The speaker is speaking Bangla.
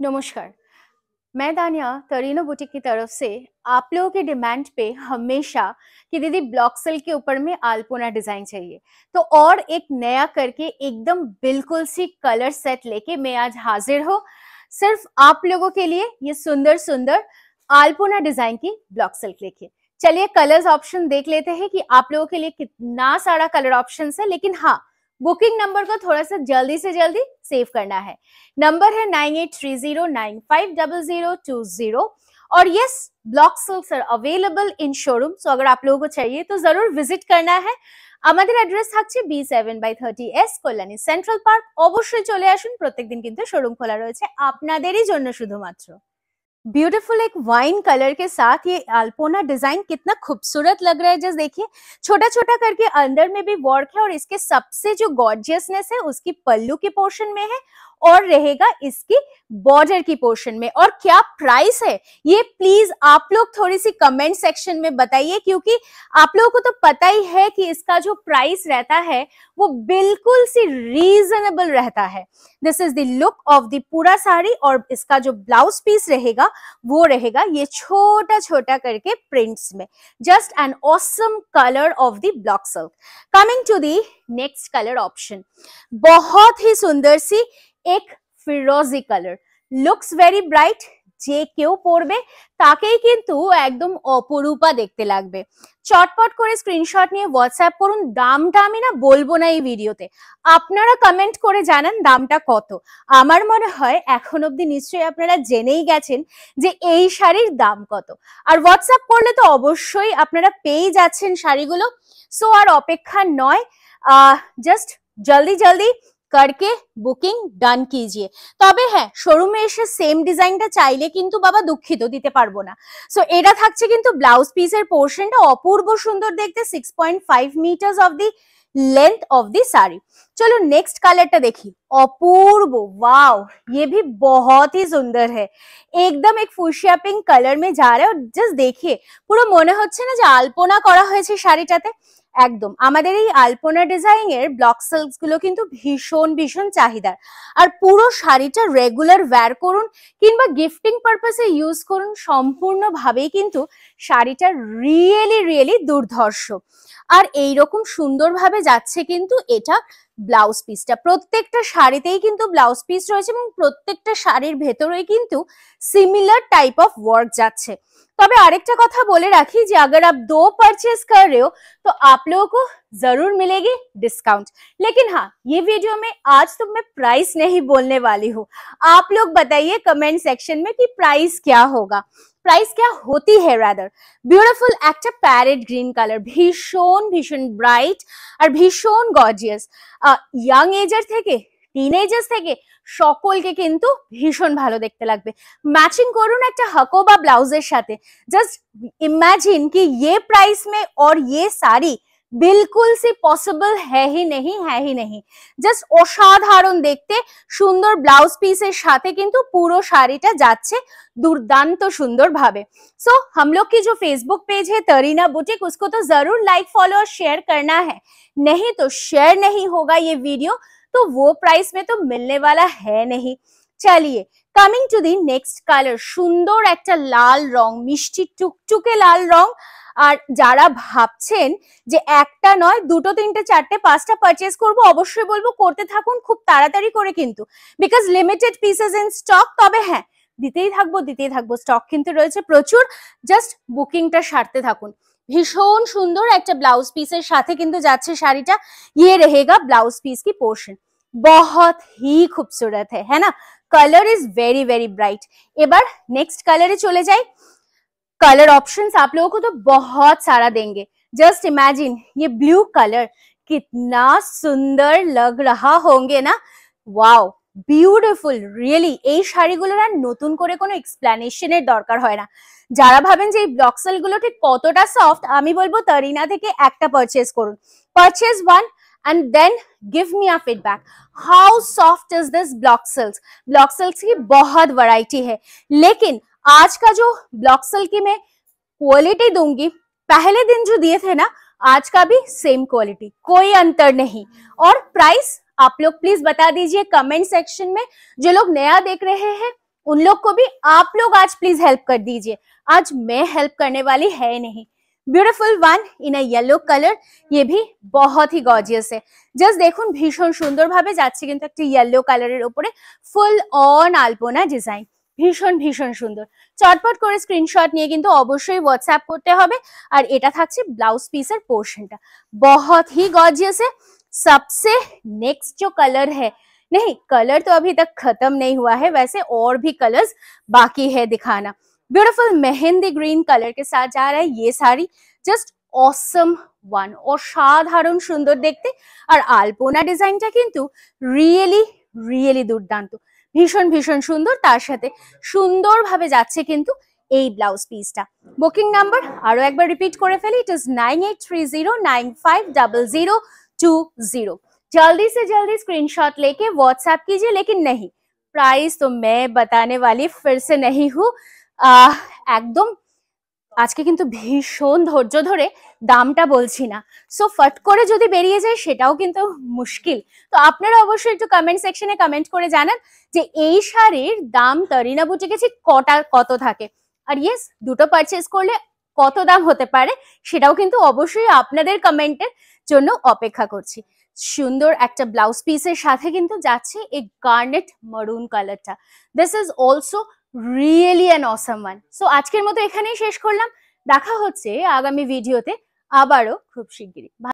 नमस्कार। मैं दानिया तरीनो बुटीक की तरफ से आप लोगों के डिमांड पे हमेशा कि दीदी ब्लॉक सिल्क के ऊपर में आलपोना डिजाइन चाहिए, तो और एक नया करके एकदम बिल्कुल सी कलर सेट लेके मैं आज हाजिर हूँ सिर्फ आप लोगों के लिए। ये सुंदर सुंदर आलपोना डिजाइन की ब्लॉक सिल्क लेके चलिए कलर्स ऑप्शन देख लेते हैं कि आप लोगों के लिए कितना सारा कलर ऑप्शन है। लेकिन हाँ, बुकिंग नंबर को थोड़ा सा जल्दी से जल्दी सेव करना है। नंबर है 9830950020 और yes, black silks are available in showroom. So अगर आप लोगों को चाहिए तो जरूर विजिट करना है। আমাদের অ্যাড্রেস থাকছে B7/30S কল্যাণী সেন্ট্রাল পার্ক। অবশ্যই চলে আসুন, প্রত্যেক দিন কিন্তু শোরুম খোলা রয়েছে আপনাদেরই জন্য শুধুমাত্র। ब्यूटीफुल एक वाइन कलर के साथ ये अल्पोना डिजाइन कितना खूबसूरत लग रहा है। जस्ट देखिए, छोटा छोटा करके अंदर में भी वर्क है और इसके सबसे जो गॉर्जियसनेस है उसकी पल्लू के पोर्शन में है और रहेगा इसकी बॉर्डर की पोर्शन में। और क्या प्राइस है ये प्लीज आप लोग थोड़ी सी कमेंट सेक्शन में बताइए, क्योंकि आप लोगों को तो पता ही है कि इसका जो प्राइस रहता है वो बिल्कुल सी रीजनेबल रहता है। This is the look of the पूरा साड़ी और इसका जो ब्लाउज पीस रहेगा वो रहेगा ये छोटा छोटा करके प्रिंट्स में। Just an awesome colour of the block silk. Coming to the next colour option, बहुत ही सुंदर सी एक फिरोजी कलर, लुक्स वेरी ब्राइट। যে কেউ পরবে তাকেই কিন্তু একদম অপরূপা দেখতে লাগবে। চটপট করে স্ক্রিনশট নিয়ে হোয়াটসঅ্যাপ করুন। দামটা আমি না বলবো না এই ভিডিওতে, আপনারা কমেন্ট করে জানান দামটা কত। আমার মনে হয় এখন অবধি নিশ্চয়ই আপনারা জেনেই গেছেন যে এই শাড়ির দাম কত, আর হোয়াটসঅ্যাপ করলে তো অবশ্যই আপনারা পেয়ে যাচ্ছেন শাড়িগুলো। সো আর অপেক্ষা নয়, জাস্ট জলদি জলদি करके বুকিং ডান कीजिए। তবে হ্যাঁ, শোরুমে এসে সেম ডিজাইনটা চাইলে কিন্তু বাবা দুঃখিত দিতে পারবো না। সো এটা থাকছে কিন্তু ব্লাউজ পিসের পোর্শনটা অপূর্ব সুন্দর দেখতে, 6.5 metres of the length of the sari. चलो नेक्स्ट कलरটা দেখি। অপূর্ব, वाओ, ये भी बहुत ही सुंदर है। एकदम एक ফুশিয়া পিঙ্ক কালার में जा रहा है और जस्ट देखिए পুরো মনে হচ্ছে না যে আলপনা করা হয়েছে শাড়িটাতে। একদম আমাদের এই আলপনা ডিজাইন এর ব্লক সিল্কস গুলো কিন্তু ভীষণ ভীষণ চাহিদার। আর পুরো শাড়িটা রেগুলার ওয়্যার করুন কিংবা গিফটিং পারপাসে ইউজ করুন, সম্পূর্ণভাবেই কিন্তু শাড়িটা রিয়েলি রিয়েলি দুর্ধর্ষ। আর এইরকম সুন্দরভাবে যাচ্ছে কিন্তু এটা ব্লাউজ পিসটা। প্রত্যেকটা শাড়িতেই কিন্তু ব্লাউজ পিস রয়েছে এবং প্রত্যেকটা শাড়ির ভেতরেই কিন্তু सिमिलर टाइप ऑफ वर्क जाच्छे। तबे आरेकटा कथा बोले राखी जी, अगर आप 2 परचेस कर रहे हो तो आप लोगों को जरूर मिलेगी डिस्काउंट। लेकिन हाँ, ये वीडियो में आज तो मैं प्राइस नहीं बोलने वाली हूँ। आप लोग बताइए कमेंट सेक्शन में कि प्राइस क्या होगा, प्राइस क्या होती है रादर। ब्यूटीफुल একটা প্যারেট গ্রিন কালার, ভীষণ ভীষণ ব্রাইট আর ভীষণ গর্জিয়াস। ইয়াং এজার থেকে টিনেজার্স থেকে সকলকে কিন্তু ভীষণ ভালো দেখতে লাগবে। मैचिंग করুন একটা হাকো বা ব্লাউজের সাথে। जस्ट इमेजिन कि ये प्राइस में और ये साड़ी बिल्कुल सी पॉसिबल है ही नहीं। जस्ट অসাধারণ দেখতে সুন্দর ব্লাউজ পিসের সাথে কিন্তু পুরো শাড়িটা যাচ্ছে दुर्दांत सुंदर भावे। सो हम लोग की जो फेसबुक पेज है तरीना बुटीक, उसको तो जरूर लाइक फॉलो और शेयर करना है, नहीं तो शेयर नहीं होगा ये वीडियो तो वो प्राइस में तो मिलने वाला है नहीं। चलिए coming to the next colour, सुंदर एक लाल रंग, मिष्टि टुकटुके लाल रंग। আর যারা ভাবছেন যে একটা নয় দুটো তিনটে চারটে পাঁচটা পারচেজ করব, অবশ্যই বলবো করতে থাকুন খুব তাড়াতাড়ি করে, কিন্তু because limited pieces in stock. তবে হ্যাঁ, দিতেই থাকবো, স্টক কিন্তু রয়েছে প্রচুর। জাস্ট বুকিংটা সারতে থাকুন। ভীষণ সুন্দর একটা ব্লাউজ পিসের সাথে কিন্তু যাচ্ছে শাড়িটা। ये रहेगा ब्लाउज पीस की पोर्शन, बहुत ही खूबसूरत है ना। Colour is very very bright. এবার नेक्स्ट कलरे चले जाए। कलर ऑप्शंस आप लोगों को तो बहुत सारा देंगे। जस्ट इमेजिन ये ब्लू कलर कितना सुंदर लग रहा होंगे ना। Wow, beautiful really. এই শাড়িগুলোর আর নতুন করে কোনো এক্সপ্লেনেশনের দরকার হয় না। যারা ভাবেন যে এই ব্লক সিল্ক গুলো ঠিক কতটা সফট, আমি বলবো তরিনা থেকে একটা পারচেজ করুন। Purchase one and then give me a feedback how soft is this block silks। block silks की बहुत वैरायटी है, लेकिन आज का जो ब्लॉक सिल्क की मैं क्वालिटी दूंगी, पहले दिन जो दिए थे ना, आज का भी सेम क्वालिटी, कोई अंतर नहीं। और प्राइस आप लोग प्लीज बता दीजिए कमेंट सेक्शन में। जो लोग नया देख रहे हैं उन लोग को भी आप लोग आज प्लीज हेल्प कर दीजिए, आज मैं हेल्प करने वाली है नहीं। Beautiful one in a yellow colour, ये भी बहुत ही গর্জিয়াস है। জাস্ট দেখুন ভীষণ সুন্দরভাবে যাচ্ছে কিন্তু একটা ইয়েলো কালারের উপরে ফুল অন আলপনা ডিজাইন, ভীষণ ভীষণ সুন্দর। চটপট করে স্ক্রিনশট নিয়ে কিন্তু অবশ্যই হোয়াটসঅ্যাপ করতে হবে। আর এটা থাকছে ব্লাউজ পিসের পোর্শনটা, बहुत ही गॉर्जियस है। सबसे नेक्स्ट जो कलर है, नहीं कलर तो अभी तक खत्म नहीं हुआ है, वैसे और भी कलर्स बाकी है दिखाना। ब्यूटीफुल मेहंदी ग्रीन कलर के साथ जा रहा है ये साड़ी, जस्ट ऑसम वन, অসাধারণ সুন্দর দেখতে। আর আলপনা ডিজাইনটা কিন্তু রিয়েলি রিয়েলি দুর্দান্ত, ভীষণ ভীষণ সুন্দর। তার সাথে সুন্দরভাবে যাচ্ছে কিন্তু এই ব্লাউজ পিসটা। বুকিং নাম্বার আরো একবার রিপিট করে ফেলি, ইট ইজ 9830950020। जल्दी से जल्दी स्क्रीनशॉट लेके व्हाट्सएप कीजिए। लेकिन नहीं, प्राइस तो मैं बताने वाली फिर से नहीं हूँ, একদম আজকে কিন্তু ভীষণ ধৈর্য ধরে দামটা বলছি না, সো ফট করে যদি বেরিয়ে যায় সেটাও কিন্তু মুশকিল। তো আপনারা অবশ্যই একটু কমেন্ট সেকশনে কমেন্ট করে জানান যে এই শাড়ির দাম তরিনা বুটিকে ঠিক কত থাকে। আর ইয়েস, দুটো পারচেজ করলে কত দাম হতে পারে সেটাও কিন্তু অবশ্যই আপনাদের কমেন্টের জন্য অপেক্ষা করছি। সুন্দর একটা ব্লাউজ পিসের সাথে কিন্তু যাচ্ছে এই গার্নেট মারুন কালারটা। This is also really an awesome one. So আজকের মতো এখানেই শেষ করলাম, দেখা হচ্ছে আগামী ভিডিওতে আবারও খুব শিগগিরই।